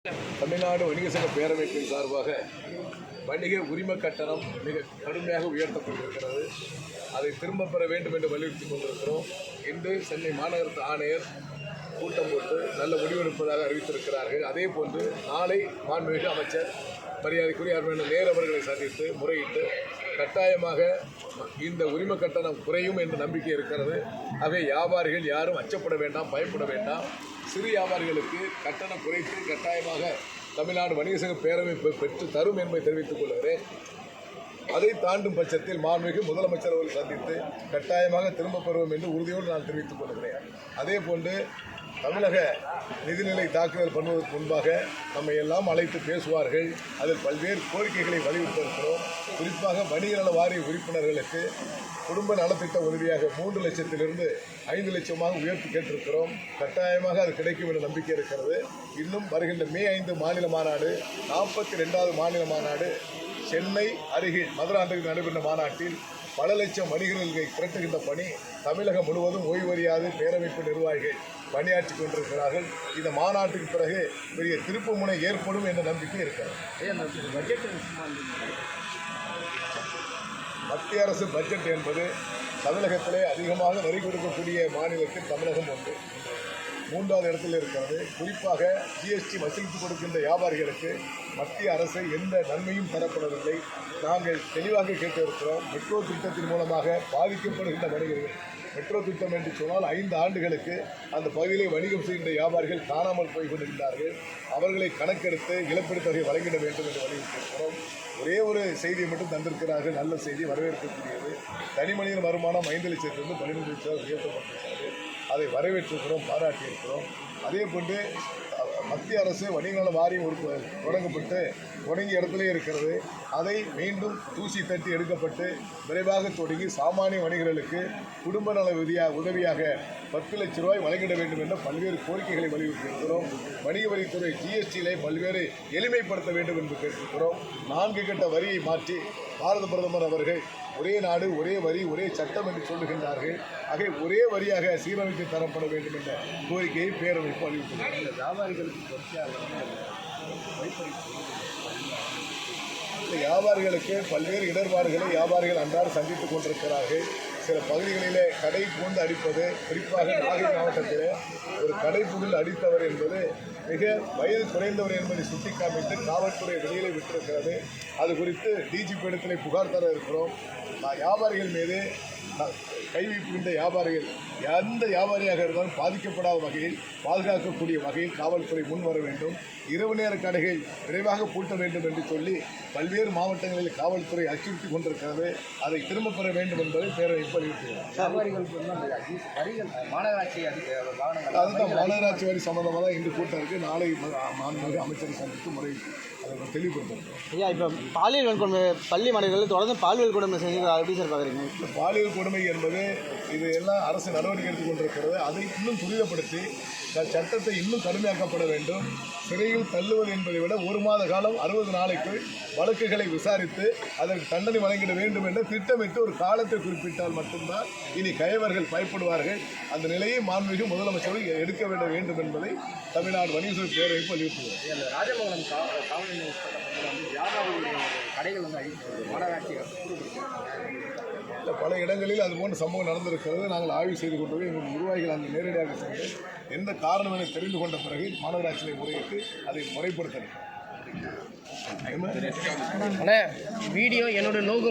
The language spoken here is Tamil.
தமிழ்நாடு வணிக சங்க பேரமைப்பின் சார்பாக வணிக உரிம கட்டணம் மிக கடுமையாக உயர்த்தப்பட்டிருக்கிறது. அதை திரும்பப் பெற வேண்டும் என்று வலியுறுத்தி கொண்டிருக்கிறோம். இன்று சென்னை மாநகர ஆணையர் கூட்டம் போட்டு நல்ல முடிவெடுப்பதாக அறிவித்திருக்கிறார்கள். அதே போன்று நாளை மாண்புமிகு அமைச்சர் மரியாதைக்குரிய அருமையான நேரு அவர்களை சந்தித்து முறையிட்டு கட்டாயமாக இந்த உரிம கட்டணம் குறையும் என்ற நம்பிக்கை இருக்கிறது. ஆகவே வியாபாரிகள் யாரும் அச்சப்பட வேண்டாம், பயப்பட வேண்டாம். சிறு வியாபாரிகளுக்கு கட்டணம் குறைத்து கட்டாயமாக தமிழ்நாடு வணிக சங்க பேரமைப்பு பெற்று தரும் என்பதை தெரிவித்துக் கொள்கிறேன். அதை தாண்டும் பட்சத்தில் மாண்புமிகு முதலமைச்சர் அவர்கள் சந்தித்து கட்டாயமாக திரும்பப் பெறுவோம் என்று உறுதியோடு நான் தெரிவித்துக் கொள்கிறேன். அதே போன்று தமிழக நிதிநிலை தாக்குதல் பண்ணுவதற்கு முன்பாக நம்மை எல்லாம் அழைத்து பேசுவார்கள். அதில் பல்வேறு கோரிக்கைகளை வலியுறுத்தியிருக்கிறோம். குறிப்பாக வணிக நல வாரிய உறுப்பினர்களுக்கு குடும்ப நலத்திட்ட உதவியாக 3 லட்சத்திலிருந்து 5 லட்சமாக உயர்த்தி கேட்டிருக்கிறோம். கட்டாயமாக அது கிடைக்கும் என்ற நம்பிக்கை இருக்கிறது. இன்னும் வருகின்ற மே 5 மாநில மாநாடு, 42வது மாநில மாநாடு சென்னை அருகில் மதுராந்தகில் நடைபெற்ற மாநாட்டில் பல லட்சம் வணிகர்களை திரட்டுகின்ற பணி தமிழகம் முழுவதும் ஓய்வறியாது பேரமைப்பு நிர்வாகிகள் பணியாற்றி கொண்டிருக்கிறார்கள். இந்த மாநாட்டுக்கு பிறகு பெரிய திருப்பு முனை ஏற்படும் என்ற நம்பிக்கை இருக்கிறது. மத்திய அரசு பட்ஜெட் என்பது தமிழகத்திலே அதிகமாக வரி கொடுக்கக்கூடிய மாநிலத்தில் தமிழகம் ஒன்று, 3வது இடத்தில் இருக்கிறது. குறிப்பாக ஜிஎஸ்டி வசூலித்து கொடுக்கின்ற வியாபாரிகளுக்கு மத்திய அரசு எந்த நன்மையும் தரப்படவில்லை. நாங்கள் தெளிவாக கேட்டிருக்கிறோம். மெட்ரோ திட்டத்தின் மூலமாக பாதிக்கப்படுகின்ற வணிகர்கள், மெட்ரோ திட்டம் என்று சொன்னால் 5 ஆண்டுகளுக்கு அந்த பகுதியிலே வணிகம் செய்கின்ற வியாபாரிகள் காணாமல் போய் கொண்டிருக்கிறார்கள். அவர்களை கணக்கெடுத்து இழப்பீடு தொகை வழங்கிட வேண்டும் என்று வலியுறுத்தியிருக்கிறோம். ஒரே ஒரு செய்தியை மட்டும் தந்திருக்கிறார்கள், நல்ல செய்தி, வரவேற்கக்கூடியது. தனி மனித வருமானம் 5 லட்சத்திலிருந்து 12 லட்சம் உயர்த்தப்பட்டிருக்கிறது. அதை வரவேற்றிருக்கிறோம், பாராட்டியிருக்கிறோம். அதே போன்று மத்திய அரசு வணிக நல வாரியம் தொடங்கிய இடத்திலே இருக்கிறது. அதை மீண்டும் தூசி தட்டி எடுக்கப்பட்டு விரைவாக தொடங்கி சாமானிய வணிகர்களுக்கு குடும்ப நல உதவியாக 10 லட்சம் ரூபாய் வழங்கிட வேண்டும் என்ற பல்வேறு கோரிக்கைகளை வலியுறுத்தியிருக்கிறோம். வணிக வரித்துறை ஜிஎஸ்டியிலே பல்வேறு எளிமைப்படுத்த வேண்டும் என்று கேட்டிருக்கிறோம். 4 கட்ட வரியை மாற்றி பாரத பிரதமர் அவர்கள் ஒரே நாடு ஒரே வரி ஒரே சட்டம் என்று சொல்லுகின்றார்கள். ஆகவே ஒரே வரியாக சீரமைத்து தரப்பட வேண்டும் என்ற கோரிக்கையை பேரமைப்பு அறிவித்துள்ளது. வியாபாரிகளுக்கு பல்வேறு இடர்பாடுகளை வியாபாரிகள் அன்றாடம் சந்தித்துக் கொண்டிருக்கிறார்கள். சில பகுதிகளிலே கடை புகுந்து அடிப்பது, குறிப்பாக நாகை மாவட்டத்திலே ஒரு கடை புகுந்து அடித்தவர் என்பது மிக வயது குறைந்தவர் என்பதை சுட்டிக்காமிட்டு காவல்துறை வெளியிலே விட்டிருக்கிறது. அது குறித்து டிஜிபி இடத்திலே புகார் தர இருக்கிறோம். வியாபாரிகள் மீது கை வைக்கின்ற வியாபாரிகள் எந்த வியாபாரியாக இருந்தாலும் பாதிக்கப்படாத வகையில் பாதுகாக்கக்கூடிய வகையில் காவல்துறை முன் வர வேண்டும். இரவு நேர கடைகள் விரைவாக பூட்ட வேண்டும் என்று சொல்லி பல்வேறு மாவட்டங்களில் காவல்துறை அச்சுறுத்தி கொண்டிருக்கிறது. அதை திரும்பப் பெற வேண்டும் என்பதை பேரவைப்பு அறிவித்துள்ளார். அதுதான் மாநகராட்சி வரி சம்பந்தமாக தான் இன்று கூட்டம் இருக்குது. நாளை மாண்புமிகு அமைச்சரை சந்தித்து முறை அதை தெளிவுபடுத்தும். ஐயா, இப்போ பாலியல் வன்கொடுமை பள்ளி மாணவர்கள் தொடர்ந்து பாலியல் கொடுமை செஞ்சுக்கிறா, எப்படி சார் பார்க்குறீங்க? இந்த பாலியல் கொடுமை என்பது இது எல்லாம் அரசு நடவடிக்கை எடுத்துக் கொண்டிருக்கிறது. அதை இன்னும் துரிதப்படுத்தி சட்டத்தை இன்னும் கடுமையாக்கப்பட வேண்டும். சிறையில் தள்ளுவது என்பதை விட 1 மாத காலம் 60 நாளைக்குள் வழக்குகளை விசாரித்து அதற்கு தண்டனை வழங்கிட வேண்டும் என்று திட்டமிட்டு ஒரு காலத்தை குறிப்பிட்டால் மட்டும்தான் இனி கயவர்கள் பயப்படுவார்கள். அந்த நிலையை மாண்புமிகு முதலமைச்சர் எடுக்க வேண்டும் என்பதை தமிழ்நாடு வணிக சங்க பேரவைப்பு வலியுறுத்துகிறது. ராஜமங்கலம் காவல் கடைகள் மாநகராட்சி பல இடங்களில் அதுபோன்ற சம்பவம் நடந்திருக்கிறது. நாங்கள் ஆய்வு செய்து கொண்டு எங்கள் நிர்வாகிகள் அங்கு நேரடியாக சென்று எந்த காரணம் என தெரிந்து கொண்ட பிறகு மாநகராட்சியை முறையிட்டு அதை முறைப்படுத்த வீடியோ என்னோட நோக்கம்